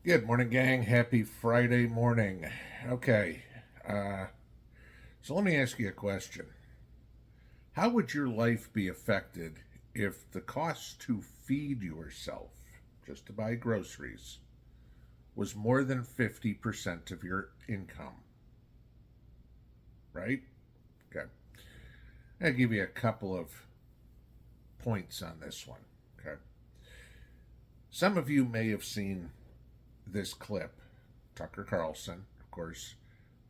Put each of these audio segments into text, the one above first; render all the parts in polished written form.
Good morning, gang. Happy Friday morning. Okay, so let me ask you a question. How would your life be affected if the cost to feed yourself, just to buy groceries, was more than 50% of your income? Right? Okay. I'll give you a couple of points on this one. Okay. Some of you may have seen this clip. Tucker Carlson, of course,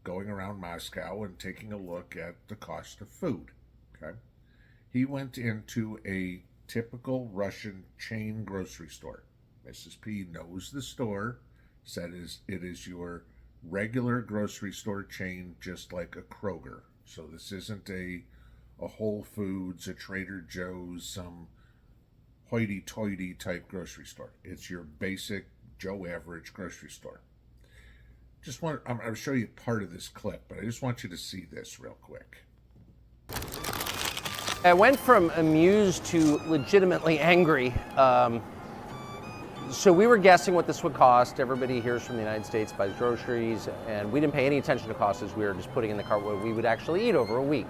going around Moscow and taking a look at the cost of food. Okay. He went into a typical Russian chain grocery store. Mrs. P knows the store, said it is your regular grocery store chain, just like a Kroger. So this isn't a Whole Foods, a Trader Joe's, some hoity-toity type grocery store. It's your basic Joe average grocery store. I'm going to show you part of this clip, but I just want you to see this real quick. I went from amused to legitimately angry. So we were guessing what this would cost. Everybody hears from the United States buys groceries, and we didn't pay any attention to costs as we were just putting in the cart what we would actually eat over a week.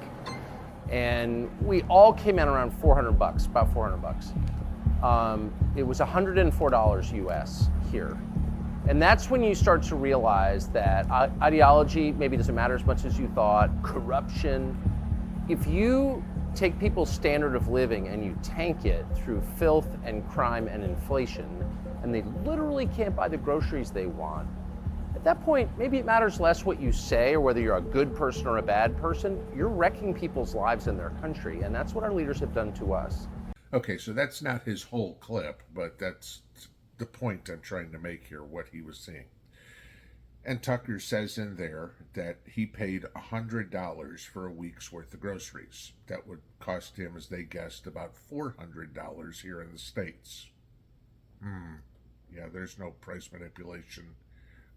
And we all came in around $400, about $400. It was $104 US here. And that's when you start to realize that ideology maybe doesn't matter as much as you thought, corruption. If you take people's standard of living and you tank it through filth and crime and inflation, and they literally can't buy the groceries they want, at that point, maybe it matters less what you say or whether you're a good person or a bad person. You're wrecking people's lives in their country, and that's what our leaders have done to us. Okay, so that's not his whole clip, but that's the point I'm trying to make here, what he was seeing. And Tucker says in there that he paid $100 for a week's worth of groceries. That would cost him, as they guessed, about $400 here in the States. Yeah, there's no price manipulation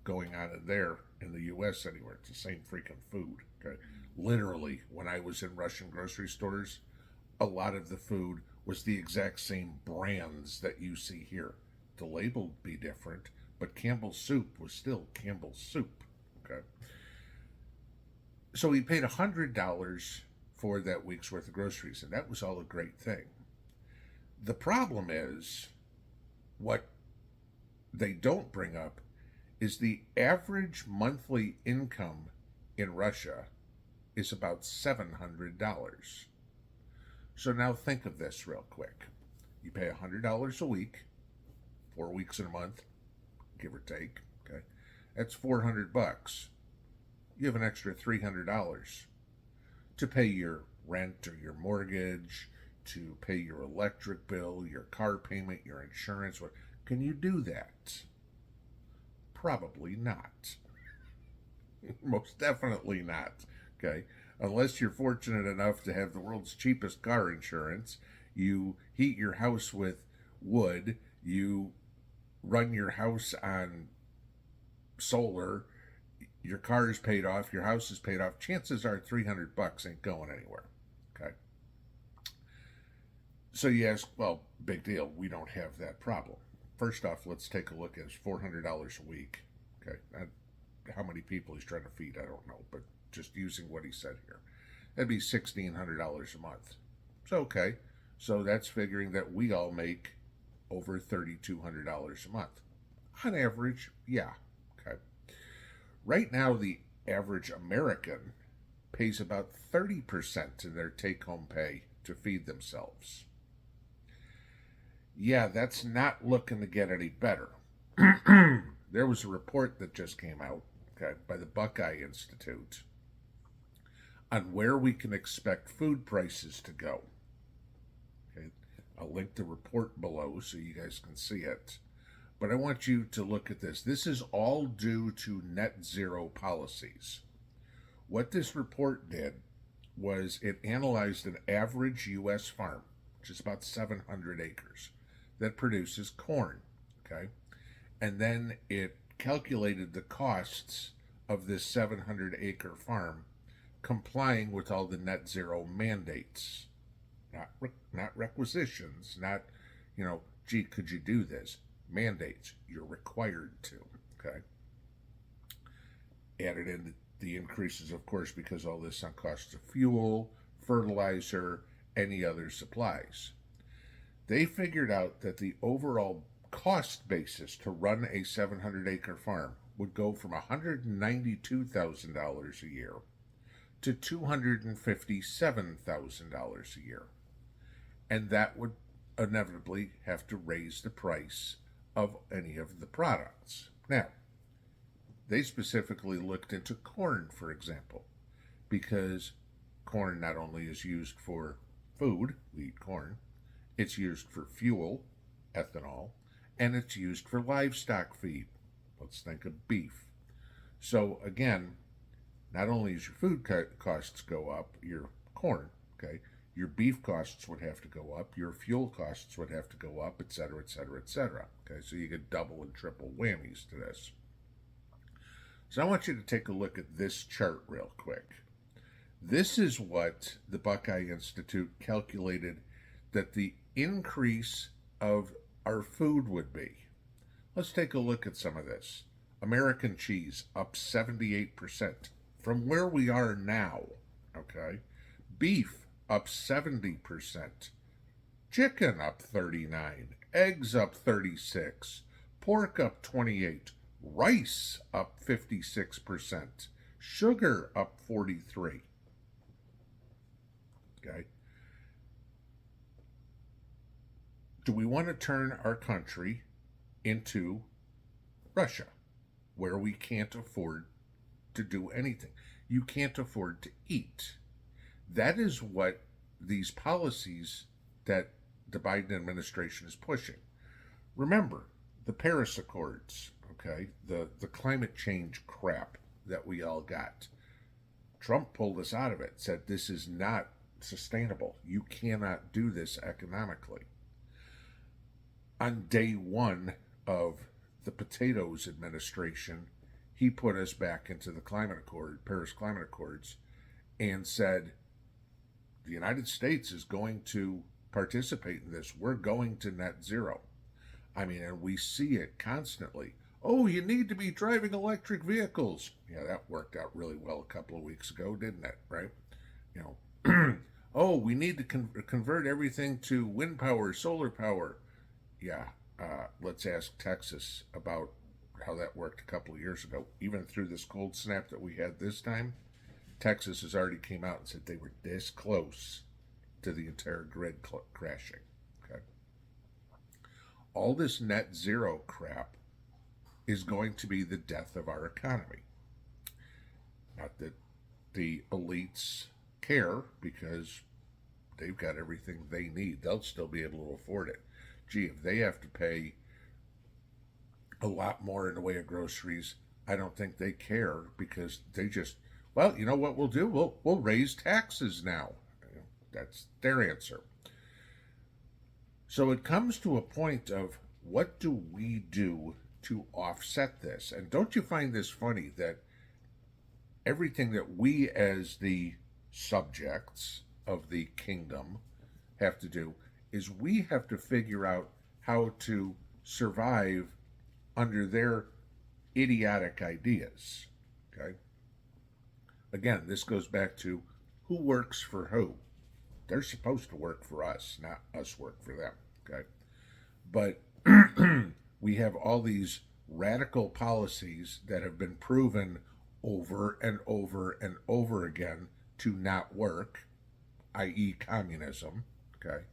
going on in there in the U.S. anywhere. It's the same freaking food. Okay? Literally, when I was in Russian grocery stores, a lot of the food was the exact same brands that you see here. The label would be different, but Campbell's soup was still Campbell's soup. Okay. So he paid $100 for that week's worth of groceries, and that was all a great thing. The problem is, what they don't bring up is the average monthly income in Russia is about $700. So now think of this real quick. You pay $100 a week, 4 weeks in a month, give or take. Okay, that's $400. You have an extra $300 to pay your rent or your mortgage, to pay your electric bill, your car payment, your insurance. Can you do that? Probably not. Most definitely not. Okay, unless you're fortunate enough to have the world's cheapest car insurance, you heat your house with wood, you run your house on solar, your car is paid off, your house is paid off, chances are $300 ain't going anywhere. Okay. So you ask, well, big deal, we don't have that problem. First off, let's take a look at $400 a week. Okay. How many people he's trying to feed, I don't know, but just using what he said here, that'd be $1,600 a month. So, okay. So that's figuring that we all make over $3,200 a month. On average, yeah. Okay. Right now, the average American pays about 30% in their take-home pay to feed themselves. Yeah, that's not looking to get any better. There was a report that just came out, okay, by the Buckeye Institute on where we can expect food prices to go. Okay, I'll link the report below so you guys can see it. But I want you to look at this. This is all due to NetZero policies. What this report did was it analyzed an average U.S. farm, which is about 700 acres, that produces corn, okay? And then it calculated the costs of this 700-acre farm complying with all the NetZero mandates. Not requisitions, not, gee, could you do this? Mandates. You're required to. Okay. Added in the increases, of course, because all this on costs of fuel, fertilizer, any other supplies. They figured out that the overall cost basis to run a 700-acre farm would go from $192,000 a year to $257,000 a year. And that would inevitably have to raise the price of any of the products. Now, they specifically looked into corn, for example, because corn not only is used for food, we eat corn, it's used for fuel, ethanol, and it's used for livestock feed. Let's think of beef. So again, not only is your food costs go up, your corn, okay, your beef costs would have to go up, your fuel costs would have to go up, et cetera, et cetera, et cetera. Okay, so you get double and triple whammies to this. So I want you to take a look at this chart real quick. This is what the Buckeye Institute calculated that the increase of our food would be. Let's take a look at some of this. American cheese up 78% from where we are now, okay? Beef up 70%. Chicken up 39%. Eggs up 36%. Pork up 28%. Rice up 56%. Sugar up 43%. Okay? Do we want to turn our country into Russia, where we can't afford to do anything? You can't afford to eat. That is what these policies that the Biden administration is pushing. Remember, the Paris Accords, okay, the climate change crap that we all got. Trump pulled us out of it, said this is not sustainable. You cannot do this economically. On day one of the Potatoes administration, he put us back into the Paris Climate Accords, and said the United States is going to participate in this. We're going to net zero. I mean, and we see it constantly. Oh, you need to be driving electric vehicles. Yeah, that worked out really well a couple of weeks ago, didn't it? Right? You know, oh, we need to convert everything to wind power, solar power. Yeah, let's ask Texas about how that worked a couple of years ago. Even through this cold snap that we had this time, Texas has already came out and said they were this close to the entire grid crashing. Okay, all this net zero crap is going to be the death of our economy. Not that the elites care, because they've got everything they need. They'll still be able to afford it. Gee, if they have to pay a lot more in the way of groceries, I don't think they care, because they just, well, you know what we'll do? We'll raise taxes now. That's their answer. So it comes to a point of, what do we do to offset this? And don't you find this funny that everything that we as the subjects of the kingdom have to do is we have to figure out how to survive under their idiotic ideas. Okay? Again, this goes back to who works for who. They're supposed to work for us, not us work for them. Okay? But we have all these radical policies that have been proven over and over and over again to not work, i.e. communism. Okay?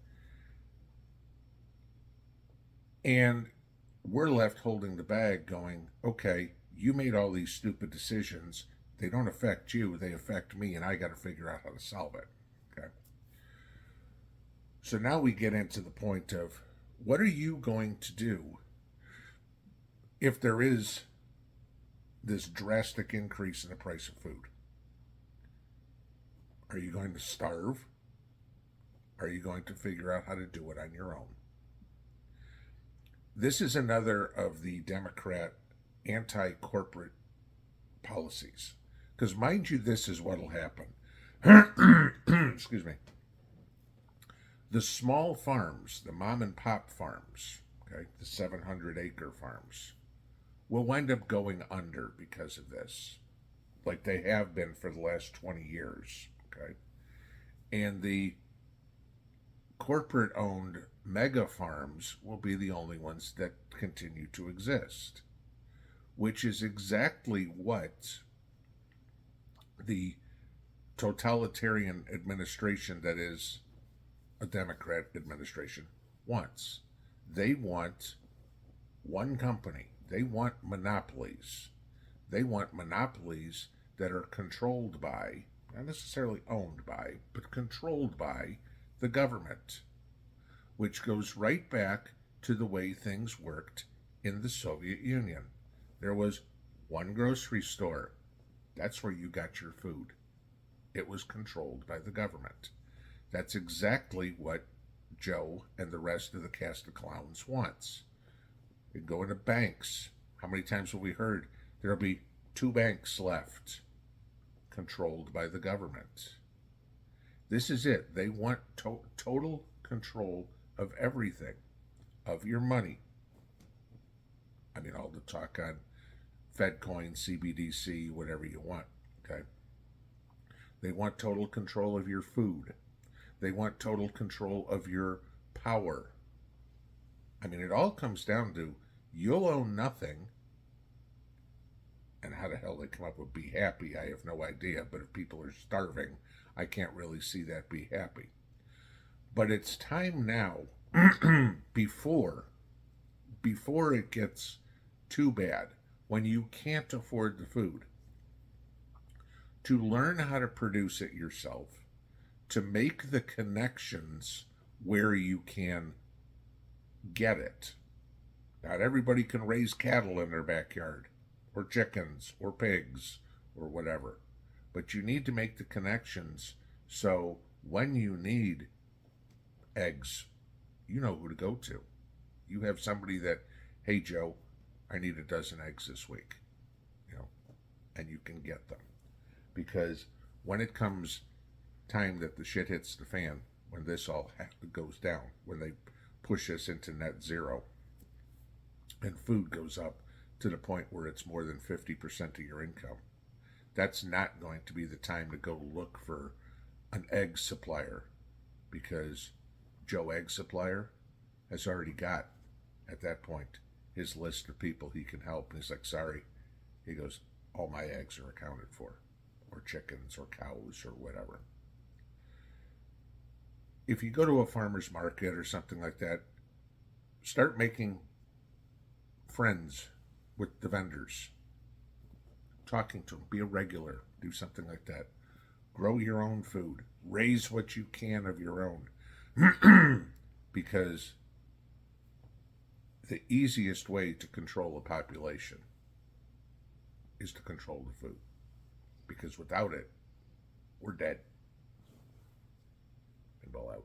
And we're left holding the bag going, okay, you made all these stupid decisions. They don't affect you, they affect me, and I got to figure out how to solve it. Okay. So now we get into the point of, what are you going to do if there is this drastic increase in the price of food? Are you going to starve? Are you going to figure out how to do it on your own? This is another of the Democrat anti-corporate policies. Because mind you, this is what will happen. Excuse me. The small farms, the mom and pop farms, okay, the 700-acre farms, will wind up going under because of this, like they have been for the last 20 years. Okay. And the corporate owned mega farms will be the only ones that continue to exist, which is exactly what the totalitarian administration that is a Democrat administration wants. They want one company. They want monopolies. They want monopolies that are controlled by, not necessarily owned by, but controlled by the government, which goes right back to the way things worked in the Soviet Union. There was one grocery store. That's where you got your food. It was controlled by the government. That's exactly what Joe and the rest of the cast of clowns wants. You go into banks. How many times have we heard there'll be 2 banks left controlled by the government? This is it. They want total control of everything, of your money. I mean, all the talk on Fed coin, CBDC, whatever you want, okay? They want total control of your food. They want total control of your power. I mean, it all comes down to you'll own nothing. And how the hell they come up with be happy, I have no idea. But if people are starving, I can't really see that be happy. But it's time now, before it gets too bad, when you can't afford the food, to learn how to produce it yourself, to make the connections where you can get it. Not everybody can raise cattle in their backyard, or chickens, or pigs, or whatever. But you need to make the connections so when you need eggs, you know who to go to. You have somebody that, hey Joe, I need a dozen eggs this week, and you can get them. Because when it comes time that the shit hits the fan, when this all goes down, when they push us into NetZero, and food goes up to the point where it's more than 50% of your income, that's not going to be the time to go look for an egg supplier, because Joe Egg Supplier has already got, at that point, his list of people he can help. And he's like, sorry. He goes, all my eggs are accounted for, or chickens, or cows, or whatever. If you go to a farmer's market or something like that, start making friends with the vendors. Talking to them. Be a regular. Do something like that. Grow your own food. Raise what you can of your own. Because the easiest way to control a population is to control the food. Because without it, we're dead. Pinball out.